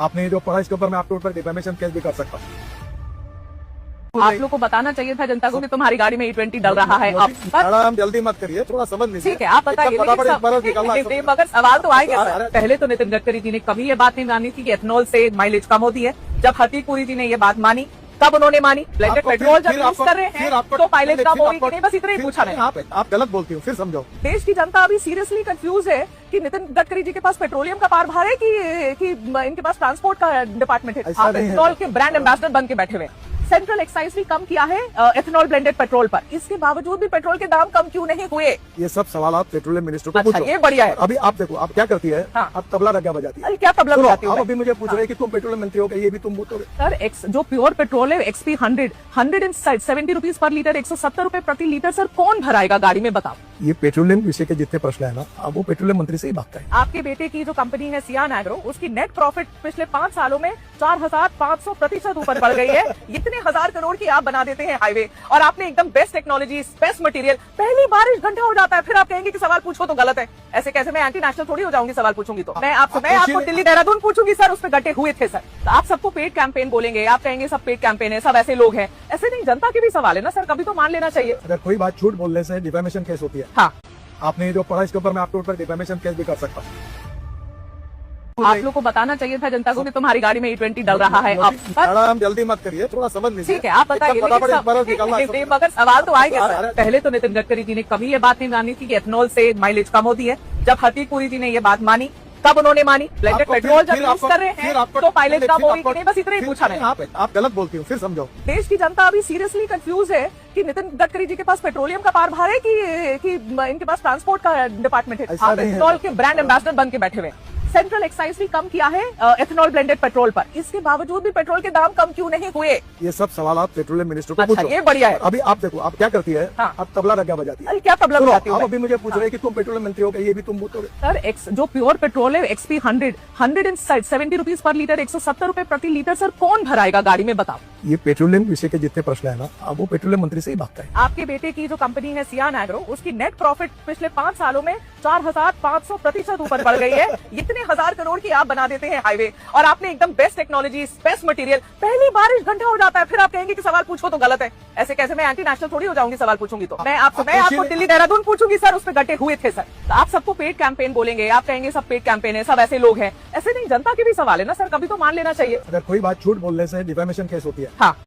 आपने ये जो पढ़ा इसके ऊपर मैं आपके ऊपर डिफेमेशन केस भी कर सकता हूँ। आप लोग को बताना चाहिए था जनता को कि तुम्हारी गाड़ी में E20 डल रहा है। अब मैडम जल्दी मत करिए, थोड़ा समझ लीजिए। ठीक है, आप बताइए, मगर सवाल तो आएगा सर। पहले तो नितिन गडकरी जी ने कभी ये बात नहीं मानी थी कि एथनॉल से माइलेज कम होती है। जब हरदीप पुरी जी ने ये बात मानी तब उन्होंने मानी। ब्लेंडेड पेट्रोल जब यूज कर रहे हैं तो माइलेज कम होगी कि नहीं, बस इतना ही पूछा मैंने। आप गलत बोलती हो, फिर समझो। देश की जनता अभी सीरियसली कंफ्यूज है कि नितिन गडकरी जी के पास पेट्रोलियम का कारभार है कि इनके पास ट्रांसपोर्ट का डिपार्टमेंट है। आप एथनॉल के ब्रांड एम्बेसडर बन के बैठे हुए। सेंट्रल एक्साइज भी कम किया है एथनॉल ब्लेंडेड पेट्रोल पर, इसके बावजूद भी पेट्रोल के दाम कम क्यों नहीं हुए? ये सब सवाल आप पेट्रोलियम मिनिस्टर को पूछो। ये बढ़िया है। अभी आप देखो, आप क्या करती है? हाँ। आप तबला रग्गा बजाती है। अरे क्या तबला बजाती हूँ? आप अभी मुझे पूछ रहे हैं कि तुम पेट्रोलियम मंत्री हो गए, ये भी तुम बोलोगे? सर जो प्योर पेट्रोल है XP 170 रुपीज पर लीटर, 170 रुपए प्रति लीटर, सर कौन भराएगा गाड़ी में, बताओ? ये पेट्रोलियम विषय के जितने प्रश्न है ना, अब वो पेट्रोलियम मंत्री से ही भागता है। आपके बेटे की जो कंपनी है सियान एग्रो, उसकी नेट प्रॉफिट पिछले 5 सालों में 4500% ऊपर बढ़ गई है। इतने हजार करोड़ की आप बना देते हैं हाईवे, और आपने एकदम बेस्ट टेक्नोलॉजी, बेस्ट मटेरियल, पहली बारिश घंटा हो जाता है, फिर आप कहेंगे कि सवाल पूछो तो गलत है। ऐसे कैसे? मैं एंटी नेशनल थोड़ी हो जाऊंगी सवाल पूछूंगी तो। मैं आपको दिल्ली देहरादून पूछूंगी सर, उस पर गटे हुए थे सर। तो आप सबको पेड कैंपेन बोलेंगे, आप कहेंगे सब पेड कैंपेन है, सब ऐसे लोग हैं। ऐसे नहीं, जनता के भी सवाल है ना सर, कभी तो मान लेना चाहिए। अगर कोई बात झूठ बोलने से डिफेमेशन केस होती है। हाँ, आपने ये जो पढ़ा इसके ऊपर मैं आपके ऊपर डिफेमेशन केस भी कर सकता हूँ। आप लोग को बताना चाहिए था जनता को कि तुम्हारी गाड़ी में E20 डल रहा है। अब मैडम जल्दी मत करिए, थोड़ा समझ लीजिए। ठीक है, आप बताइए, मगर सवाल तो आएगा सर। पहले तो नितिन गडकरी जी ने कभी ये बात नहीं मानी थी कि एथनॉल से माइलेज कम होती है। जब हरदीप पुरी जी ने ये बात मानी तब उन्होंने मानी। ब्लेंडेड पेट्रोल जब यूज कर रहे हैं तो माइलेज कम होगी कि नहीं, बस इतना ही पूछा मैंने। आप गलत बोलती हो, फिर समझो। देश की जनता अभी सीरियसली कंफ्यूज है कि नितिन गडकरी जी के पास पेट्रोलियम का कारभार है कि इनके पास ट्रांसपोर्ट का डिपार्टमेंट है। आप एथनॉल के ब्रांड एम्बेसडर बन के बैठे हुए। सेंट्रल एक्साइज भी कम किया है एथनॉल ब्लेंडेड पेट्रोल पर, इसके बावजूद भी पेट्रोल के दाम कम क्यों नहीं हुए? ये सब सवाल आप पेट्रोलियम मिनिस्टर को पूछो। ये बढ़िया है। अभी आप देखो, आप क्या करती है? हाँ। आप तबला रग्गा बजाती है। अरे क्या तबला बजाती हूँ? आप अभी मुझे पूछ रहे हैं कि तुम पेट्रोलियम मंत्री हो गए, ये भी तुम बोलोगे? सर जो प्योर पेट्रोल है XP 170 रुपीज पर लीटर, 170 रुपए प्रति लीटर, सर कौन भराएगा गाड़ी में, बताओ? ये पेट्रोलियम विषय के जितने प्रश्न है ना, अब वो पेट्रोलियम मंत्री से ही भागता है। आपके बेटे की जो कंपनी है सियान एग्रो, उसकी नेट प्रॉफिट पिछले 5 सालों में 4500% ऊपर बढ़ गई है। इतने हजार करोड़ की आप बना देते हैं हाईवे, और आपने एकदम बेस्ट टेक्नोलॉजी, बेस्ट मटेरियल, पहली बारिश घंटा हो जाता है, फिर आप कहेंगे कि सवाल पूछो तो गलत है। ऐसे कैसे? मैं एंटी नेशनल थोड़ी हो जाऊंगी सवाल पूछूंगी तो। मैं आपको दिल्ली देहरादून पूछूंगी सर, उस पर गटे हुए थे सर। तो आप सबको पेड कैंपेन बोलेंगे, आप कहेंगे सब पेड कैंपेन है, सब ऐसे लोग हैं। ऐसे नहीं, जनता के भी सवाल है ना सर, कभी तो मान लेना चाहिए। अगर कोई बात झूठ बोलने से डिफेमेशन केस होती है। हाँ।